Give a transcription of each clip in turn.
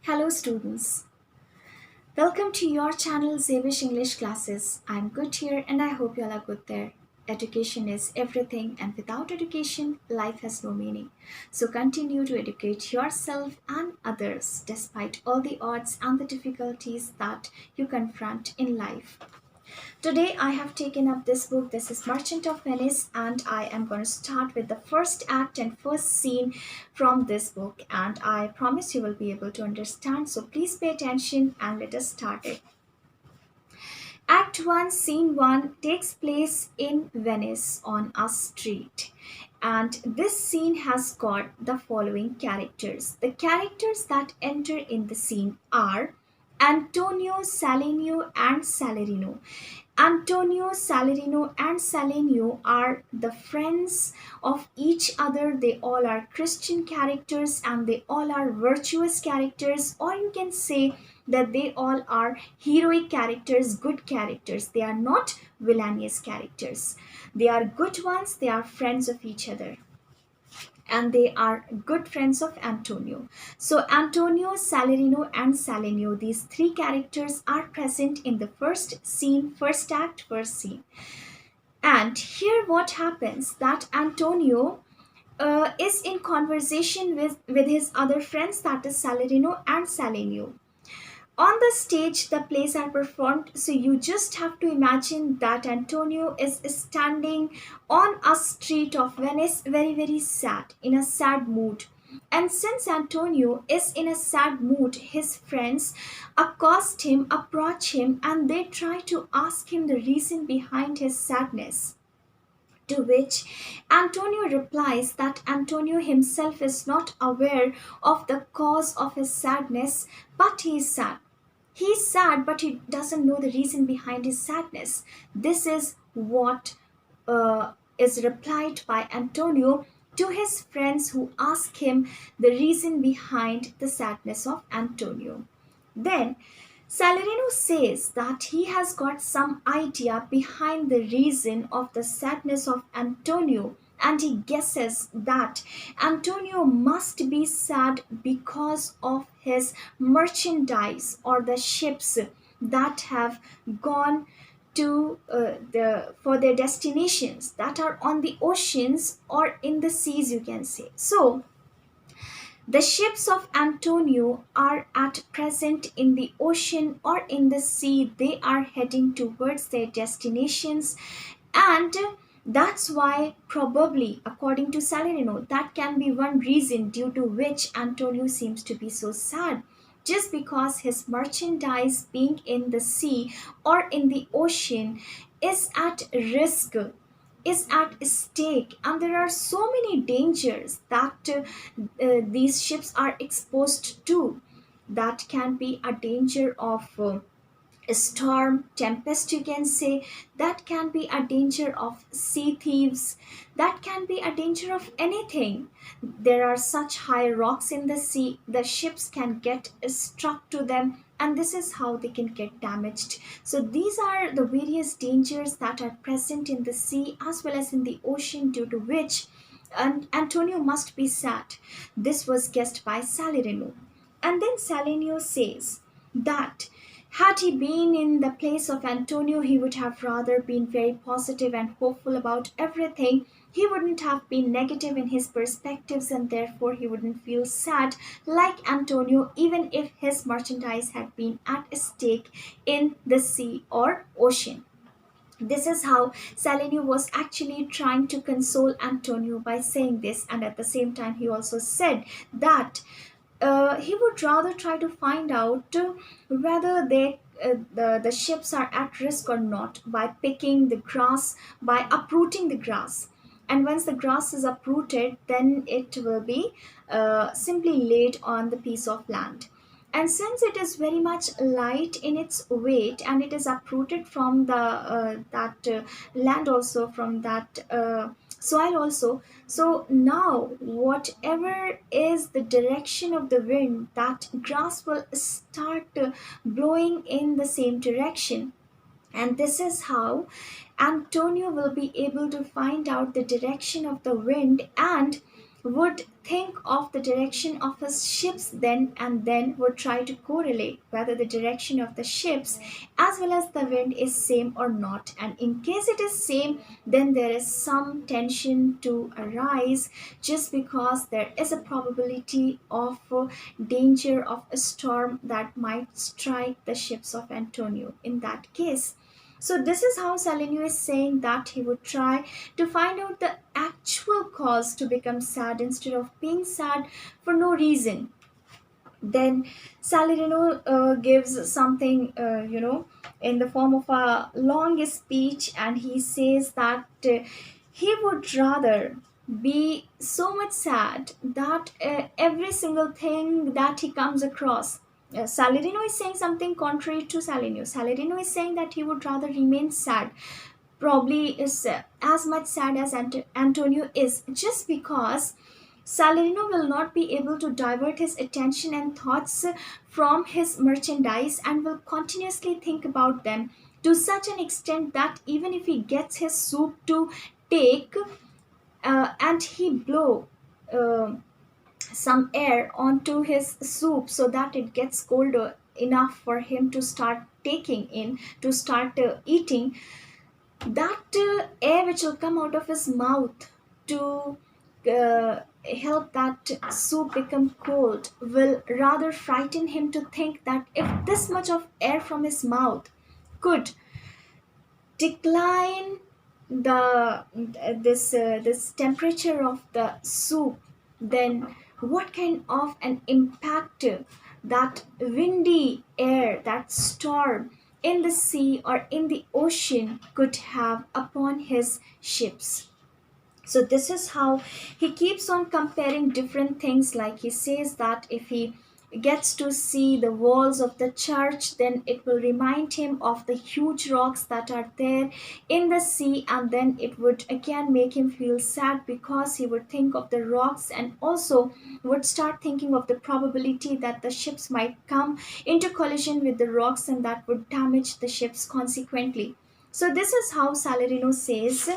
Hello students, welcome to your channel Zevish English Classes. I'm good here and I hope you all are good there. Education is everything and without education, life has no meaning. So continue to educate yourself and others despite all the odds and the difficulties that you confront in life. Today I have taken up this book. This is Merchant of Venice, and I am going to start with the first act and first scene from this book, and I promise you will be able to understand. So please pay attention and let us start it. Act 1, Scene 1 takes place in Venice on a street. And this scene has got the following characters. The characters that enter in the scene are Antonio, Salenio, and Salerino. Antonio, Salerino, and Salenio are the friends of each other. They all are Christian characters and they all are virtuous characters, or you can say that they all are heroic characters, good characters. They are not villainous characters. They are good ones, they are friends of each other and they are good friends of Antonio. So Antonio, Salerino, and Salenio, these three characters are present in the first scene, first act, first scene. And here what happens that Antonio is in conversation with his other friends, that is Salerino and Salenio. On the stage, the plays are performed, so you just have to imagine that Antonio is standing on a street of Venice, very, very sad, in a sad mood. And since Antonio is in a sad mood, his friends accost him, approach him, and they try to ask him the reason behind his sadness. To which Antonio replies that Antonio himself is not aware of the cause of his sadness, but he is sad. He's sad, but he doesn't know the reason behind his sadness. This is what is replied by Antonio to his friends who ask him the reason behind the sadness of Antonio. Then Salerino says that he has got some idea behind the reason of the sadness of Antonio, and he guesses that Antonio must be sad because of his merchandise or the ships that have gone to for their destinations that are on the oceans or in the seas, you can say. So the ships of Antonio are at present in the ocean or in the sea. They are heading towards their destinations, and that's why, probably, according to Salerino, that can be one reason due to which Antonio seems to be so sad. Just because his merchandise being in the sea or in the ocean is at risk, is at stake, and there are so many dangers that these ships are exposed to. That can be a danger of a storm, tempest, you can say. That can be a danger of sea thieves. That can be a danger of anything. There are such high rocks in the sea, the ships can get struck to them, and this is how they can get damaged. So these are the various dangers that are present in the sea as well as in the ocean, due to which Antonio must be sad. This was guessed by Salerino. And then Salenio says that had he been in the place of Antonio, he would have rather been very positive and hopeful about everything. He wouldn't have been negative in his perspectives, and therefore he wouldn't feel sad like Antonio, even if his merchandise had been at stake in the sea or ocean. This is how Salenio was actually trying to console Antonio by saying this, and at the same time, he also said that he would rather try to find out whether the ships are at risk or not by picking the grass, by uprooting the grass. And once the grass is uprooted, then it will be simply laid on the piece of land. And since it is very much light in its weight and it is uprooted from the that land, also from that soil also, so now whatever is the direction of the wind, that grass will start blowing in the same direction. And this is how Antonio will be able to find out the direction of the wind and would think of the direction of his ships then, and then would try to correlate whether the direction of the ships as well as the wind is same or not. And in case it is same, then there is some tension to arise, just because there is a probability of danger of a storm that might strike the ships of Antonio in that case. So this is how Salenio is saying that he would try to find out the actual cause to become sad instead of being sad for no reason. Then Salerino gives something, in the form of a long speech, and he says that he would rather be so much sad that every single thing that he comes across. Salerino is saying something contrary to Salerino. Salerino is saying that he would rather remain sad, probably is as much sad as Antonio is, just because Salerno will not be able to divert his attention and thoughts from his merchandise, and will continuously think about them to such an extent that even if he gets his soup to take and he blow uh, some air onto his soup so that it gets colder enough for him to start taking in, to start eating, that air which will come out of his mouth to help that soup become cold will rather frighten him to think that if this much of air from his mouth could decline the this temperature of the soup, then what kind of an impact that windy air, that storm in the sea or in the ocean could have upon his ships. So this is how he keeps on comparing different things. Like he says that if he gets to see the walls of the church, then it will remind him of the huge rocks that are there in the sea, and then it would again make him feel sad because he would think of the rocks, and also would start thinking of the probability that the ships might come into collision with the rocks, and that would damage the ships consequently. So this is how Salarino says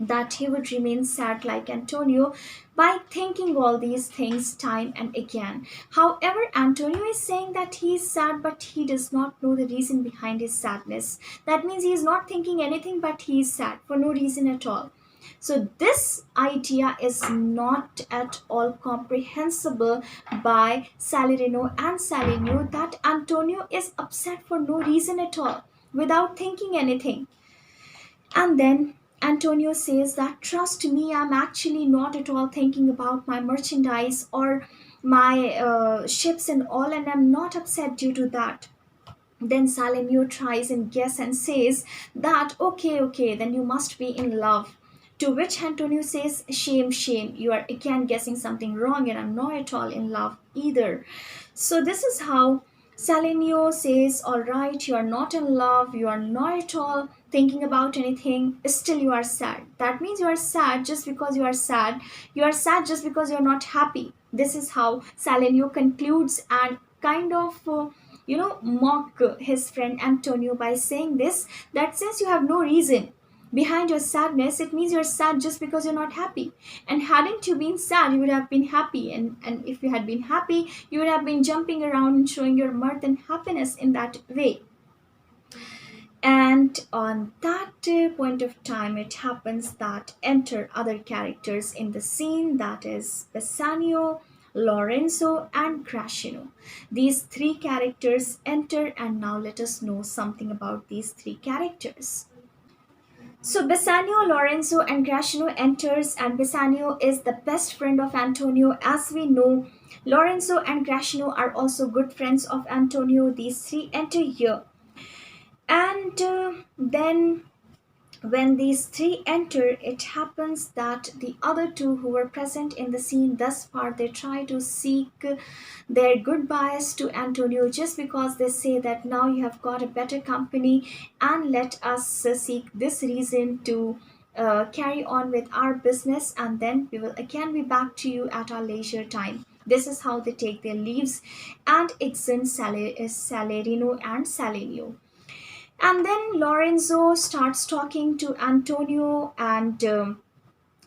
that he would remain sad like Antonio by thinking all these things time and again. However, Antonio is saying that he is sad, but he does not know the reason behind his sadness. That means he is not thinking anything, but he is sad for no reason at all. So, this idea is not at all comprehensible by Salerino and Salerno, that Antonio is upset for no reason at all without thinking anything. And then Antonio says that, trust me, I'm actually not at all thinking about my merchandise or my ships and all, and I'm not upset due to that. Then Salemio tries and guess and says that, okay, okay, then you must be in love. To which Antonio says, shame, shame, you are again guessing something wrong, and I'm not at all in love either. So this is how Salenio says, all right, you are not in love, you are not at all thinking about anything, still you are sad. That means you are sad just because you are sad. You are sad just because you are not happy. This is how Salenio concludes, and kind of mock his friend Antonio by saying this, that since you have no reason behind your sadness, it means you're sad just because you're not happy. And hadn't you been sad, you would have been happy. And if you had been happy, you would have been jumping around and showing your mirth and happiness in that way. And on that point of time, it happens that enter other characters in the scene, that is Bassanio, Lorenzo, and Gracino. These three characters enter, and now let us know something about these three characters. So Bassanio, Lorenzo, and Gracino enters, and Bassanio is the best friend of Antonio. As we know, Lorenzo and Gracino are also good friends of Antonio. These three enter here. And then when these three enter, it happens that the other two who were present in the scene thus far, they try to seek their goodbyes to Antonio, just because they say that now you have got a better company, and let us seek this reason to carry on with our business, and then we will again be back to you at our leisure time. This is how they take their leaves and exit Salerino and Salenio. And then Lorenzo starts talking to Antonio, and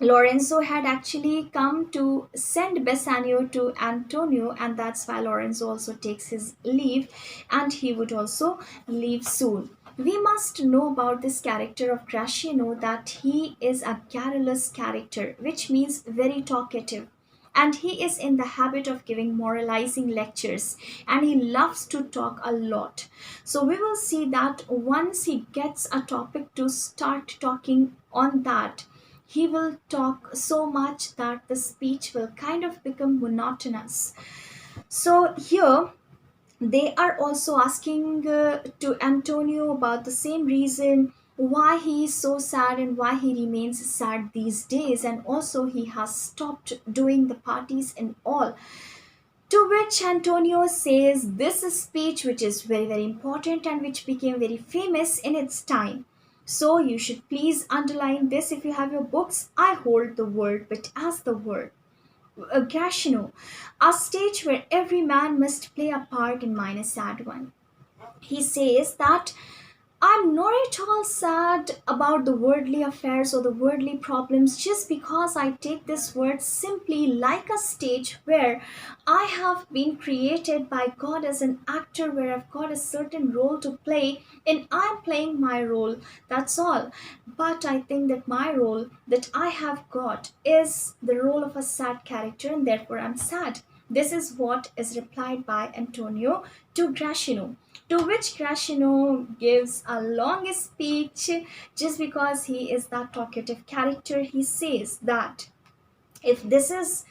Lorenzo had actually come to send Bassanio to Antonio, and that's why Lorenzo also takes his leave, and he would also leave soon. We must know about this character of Gratiano that he is a garrulous character, which means very talkative. And he is in the habit of giving moralizing lectures, and he loves to talk a lot. So, we will see that once he gets a topic to start talking on that, he will talk so much that the speech will kind of become monotonous. So here they are also asking to Antonio about the same reason why he is so sad and why he remains sad these days, and also he has stopped doing the parties and all. To which Antonio says this speech, which is very, very important and which became very famous in its time. So you should please underline this if you have your books. I hold the word, but as the word. Gratiano, a stage where every man must play a part and mine a sad one. He says that I'm not at all sad about the worldly affairs or the worldly problems just because I take this word simply like a stage where I have been created by God as an actor, where I've got a certain role to play and I'm playing my role. That's all. But I think that my role that I have got is the role of a sad character, and therefore I'm sad. This is what is replied by Antonio to Gratiano. To which Gratiano gives a long speech just because he is that talkative character. He says that if this is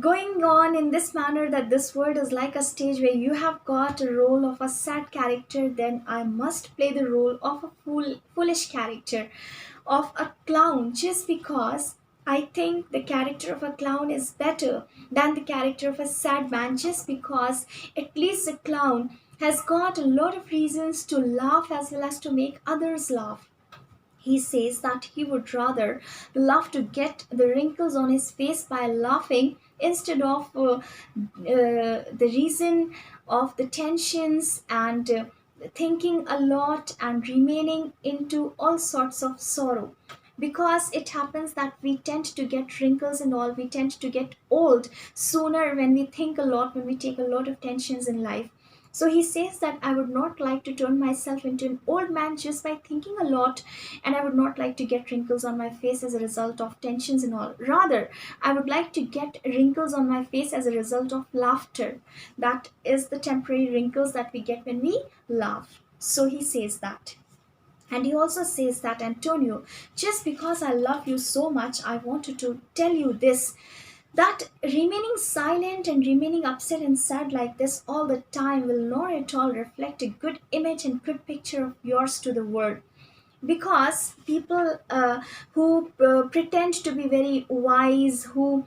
going on in this manner, that this world is like a stage where you have got a role of a sad character, then I must play the role of a foolish character, of a clown, just because I think the character of a clown is better than the character of a sad man, just because at least the clown has got a lot of reasons to laugh as well as to make others laugh. He says that he would rather love to get the wrinkles on his face by laughing instead of the reason of the tensions and thinking a lot and remaining into all sorts of sorrow. Because it happens that we tend to get wrinkles and all, we tend to get old sooner when we think a lot, when we take a lot of tensions in life. So he says that I would not like to turn myself into an old man just by thinking a lot, and I would not like to get wrinkles on my face as a result of tensions and all. Rather, I would like to get wrinkles on my face as a result of laughter. That is the temporary wrinkles that we get when we laugh. So he says that. And he also says that, Antonio, just because I love you so much, I wanted to tell you this, that remaining silent and remaining upset and sad like this all the time will not at all reflect a good image and good picture of yours to the world. Because people who pretend to be very wise, who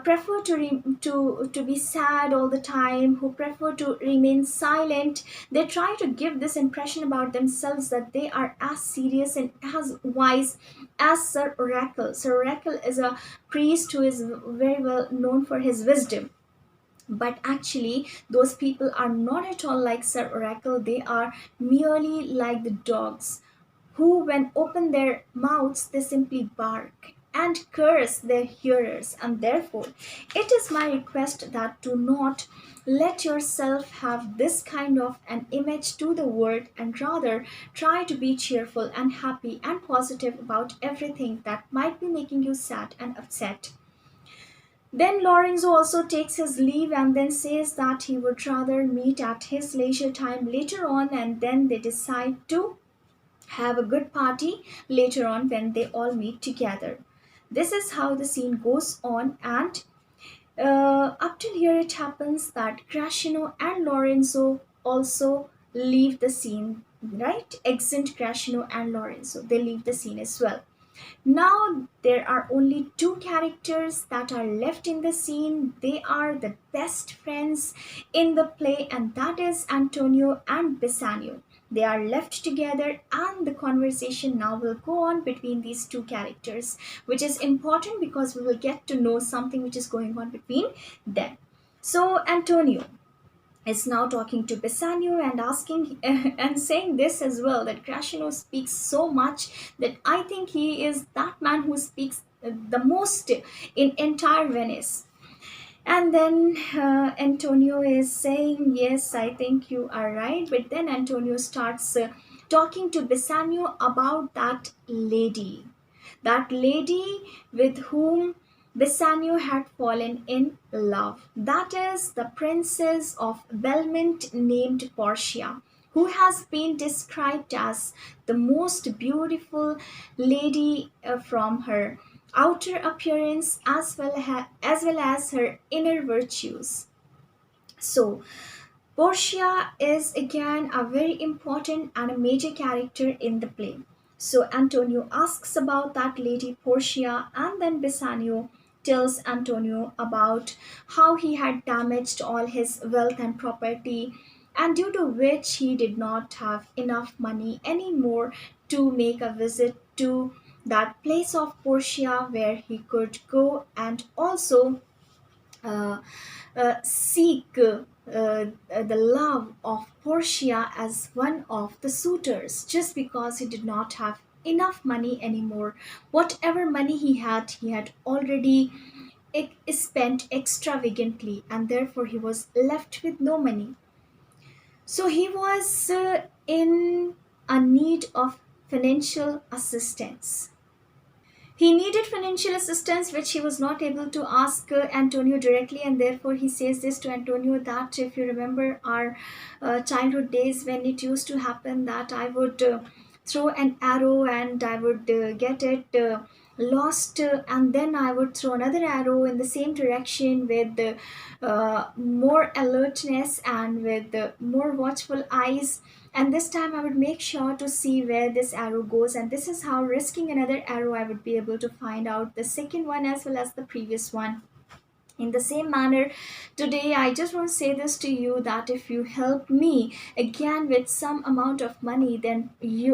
prefer to be sad all the time, who prefer to remain silent, they try to give this impression about themselves that they are as serious and as wise as Sir Oracle. Sir Oracle is a priest who is very well known for his wisdom. But actually, those people are not at all like Sir Oracle. They are merely like the dogs who, when open their mouths, they simply bark and curse their hearers. And therefore, it is my request that do not let yourself have this kind of an image to the world, and rather try to be cheerful and happy and positive about everything that might be making you sad and upset. Then Lorenzo also takes his leave and then says that he would rather meet at his leisure time later on, and then they decide to have a good party later on when they all meet together. This is how the scene goes on, and up till here it happens that Gratiano and Lorenzo also leave the scene, right? Exit Gratiano and Lorenzo, they leave the scene as well. Now there are only two characters that are left in the scene. They are the best friends in the play, and that is Antonio and Bassanio. They are left together, and the conversation now will go on between these two characters, which is important because we will get to know something which is going on between them. So, Antonio is now talking to Bassanio and asking and saying this as well, that Gratiano speaks so much that I think he is that man who speaks the most in entire Venice. And then Antonio is saying, "Yes, I think you are right." But then Antonio starts talking to Bassanio about that lady with whom Bassanio had fallen in love. That is the princess of Belmont named Portia, who has been described as the most beautiful lady from her outer appearance as well as her inner virtues. So, Portia is again a very important and a major character in the play. So Antonio asks about that lady Portia, and then Bassanio tells Antonio about how he had damaged all his wealth and property, and due to which he did not have enough money anymore to make a visit to that place of Portia where he could go and also uh, seek the love of Portia as one of the suitors, just because he did not have enough money anymore. Whatever money he had already spent extravagantly, and therefore he was left with no money. So he was in a need of financial assistance. He needed financial assistance, which he was not able to ask Antonio directly, and therefore he says this to Antonio that if you remember our childhood days when it used to happen that I would throw an arrow and I would get it lost, and then I would throw another arrow in the same direction with more alertness and with more watchful eyes, and this time I would make sure to see where this arrow goes, and this is how, risking another arrow, I would be able to find out the second one as well as the previous one. In the same manner, today I just want to say this to you that if you help me again with some amount of money, then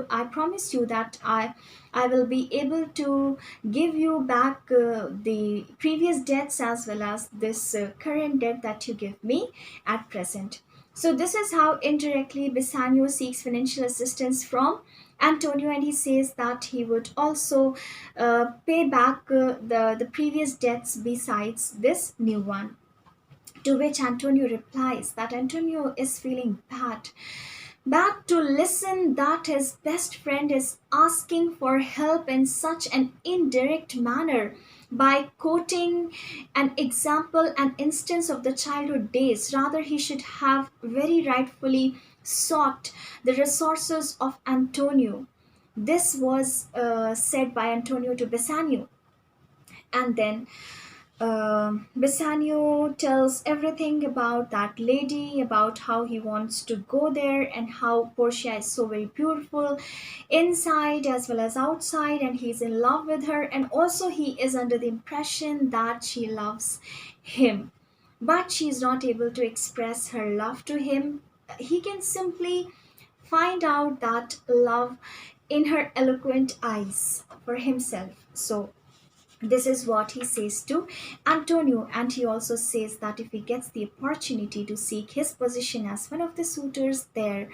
I promise you that I will be able to give you back the previous debts as well as this current debt that you give me at present. So this is how indirectly Bassanio seeks financial assistance from Antonio, and he says that he would also pay back the previous debts besides this new one. To which Antonio replies that Antonio is feeling bad to listen that his best friend is asking for help in such an indirect manner by quoting an example, an instance of the childhood days. Rather, he should have very rightfully sought the resources of Antonio. This was said by Antonio to Bassanio. And then Bassanio tells everything about that lady, about how he wants to go there, and how Portia is so very beautiful inside as well as outside, and he's in love with her, and also he is under the impression that she loves him. But she's not able to express her love to him. He can simply find out that love in her eloquent eyes for himself. So this is what he says to Antonio, and he also says that if he gets the opportunity to seek his position as one of the suitors there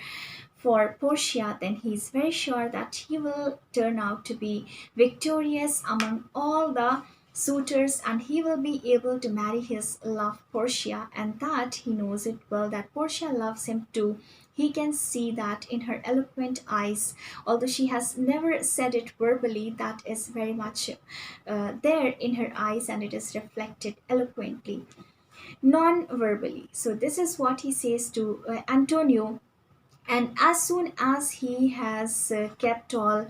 for Portia, then he is very sure that he will turn out to be victorious among all the suitors, and he will be able to marry his love Portia, and that he knows it well that Portia loves him too. He can see that in her eloquent eyes, although she has never said it verbally, that is very much there in her eyes, and it is reflected eloquently, non verbally. So, this is what he says to Antonio, and as soon as he has kept all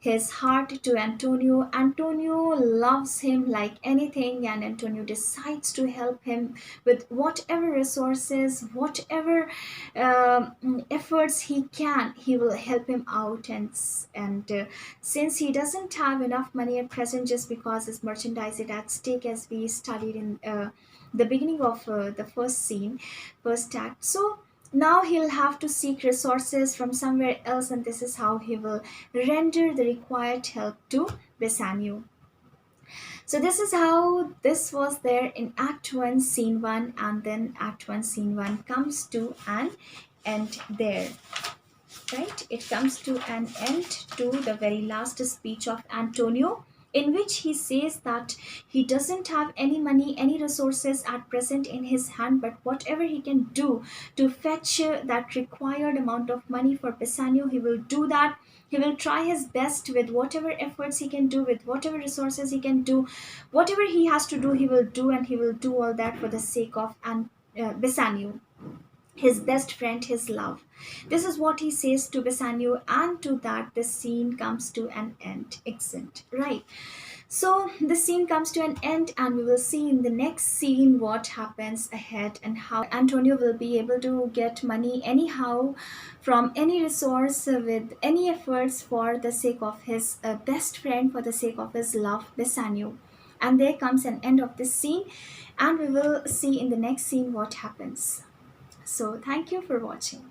his heart to Antonio, Antonio loves him like anything, and Antonio decides to help him with whatever resources, whatever efforts he can. He will help him out, and since he doesn't have enough money at present, just because his merchandise is at stake, as we studied in the beginning of the first scene, first act. So now he'll have to seek resources from somewhere else, and this is how he will render the required help to Bassanio. So this is how this was there in Act 1, Scene 1, and then Act 1, Scene 1 comes to an end there. Right? It comes to an end to the very last speech of Antonio, in which he says that he doesn't have any money, any resources at present in his hand, but whatever he can do to fetch that required amount of money for Bassanio, he will do that. He will try his best with whatever efforts he can do, with whatever resources he can do, whatever he has to do, he will do, and he will do all that for the sake of Bassanio, his best friend, his love. This is what he says to Bassanio, and to that the scene comes to an end. Excellent, right? So the scene comes to an end, and we will see in the next scene what happens ahead and how Antonio will be able to get money anyhow from any resource with any efforts for the sake of his best friend, for the sake of his love, Bassanio. And there comes an end of this scene, and we will see in the next scene what happens. So, thank you for watching.